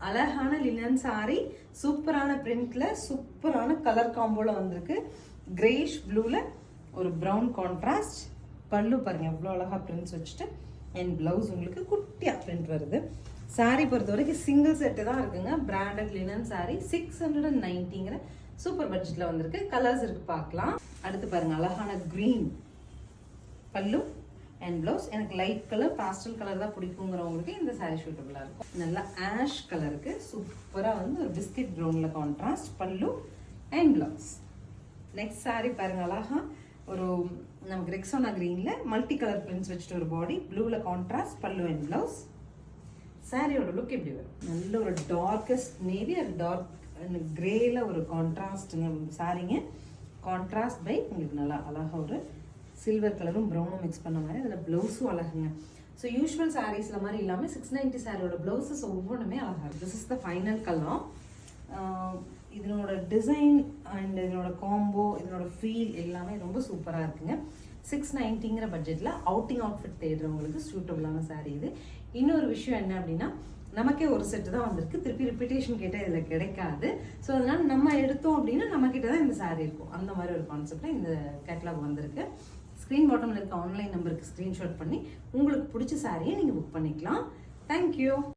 அழகான linen sorry, சூப்பரான பிரிண்ட்ல, சூப்பரான கலர் காம்போல வந்திருக்கு. கிரேஷ் ப்ளூல ஒரு ப்ரௌன் கான்ட்ராஸ்ட். பல்லு பாருங்க எவ்வளோ அழகா பிரிண்ட்ஸ் வச்சுட்டு, அண்ட் பிளவுஸ் உங்களுக்கு குட்டியா பிரிண்ட் வருது. சாரி பொறுத்த வரைக்கும் சிங்கிள் செட்டு தான் இருக்குங்க. பிராண்டட் லினன் சாரி 690ங்கிற சூப்பர் பட்ஜெட்ல வந்திருக்கு. கலர்ஸ் இருக்கு பார்க்கலாம். அடுத்து பாருங்க அழகான கிரீன் பல்லு அண்ட் ப்ளவுஸ். எனக்கு லைட் கலர் பாஸ்டல் கலர் தான் பிடிக்குங்கிறவங்களுக்கு இந்த சாரீ சூட்டபிளா இருக்கும். நல்லா ஆஷ் கலருக்கு சூப்பரா வந்து ஒரு பிஸ்கட் ப்ரௌன்ல கான்ட்ராஸ்ட் பல்லு அண்ட் ப்ளவுஸ். நெக்ஸ்ட் சாரீ பாருங்க அழகா ஒரு நமக்கு ரெக்ஸோனா கிரீன்ல மல்டி கலர் பிரிண்ட்ஸ் வச்சுட்டு ஒரு பாடி ப்ளூல கான்ட்ராஸ்ட் பல்லு அண்ட் ப்ளவுஸ். சாரியோட லுக் எப்படி வரும்? நல்ல ஒரு டார்க்கஸ்ட் நேவி அது டார்க் கிரேல ஒரு கான்ட்ராஸ்ட்ங்க சாரிங்க. கான்ட்ராஸ்ட் பை உங்களுக்கு நல்லா அழகா ஒரு சில்வர் கலரும் ப்ரௌனும் மிக்ஸ் பண்ண மாதிரி அதில் ப்ளவுஸும் அழகுங்க. ஸோ யூஸ்வல் சாரீஸில் மாதிரி இல்லாமல் 690 சாரியோட ப்ளவுஸஸ் ஒவ்வொன்றுமே அழகாக இருக்குது. This is the final colour. இதனோட டிசைன் அண்ட் இதனோட காம்போ இதனோட ஃபீல் எல்லாமே ரொம்ப சூப்பராக இருக்குங்க. 690ங்கிற பட்ஜெட்டில் அவுட்டிங் அவுட்ஃபிட் தேடுறவங்களுக்கு சூட்டபுளான சாரீ இது. இன்னொரு விஷயம் என்ன அப்படின்னா, நமக்கே ஒரு செட்டு தான் வந்திருக்கு. திருப்பி ரிப்பீட்டேஷன் கேட்டால் இதில் கிடைக்காது. ஸோ அதனால நம்ம எடுத்தோம் அப்படின்னா நம்ம கிட்ட தான் இந்த சாரீ இருக்கும். அந்த மாதிரி ஒரு கான்செப்டில் இந்த கேட்லாக் வந்திருக்கு. ஸ்க்ரீன் பாட்டமில் இருக்க ஆன்லைன் நம்பருக்கு ஸ்க்ரீன்ஷாட் பண்ணி உங்களுக்கு பிடிச்ச சாரியை நீங்கள் புக் பண்ணிக்கலாம். தேங்க்யூ.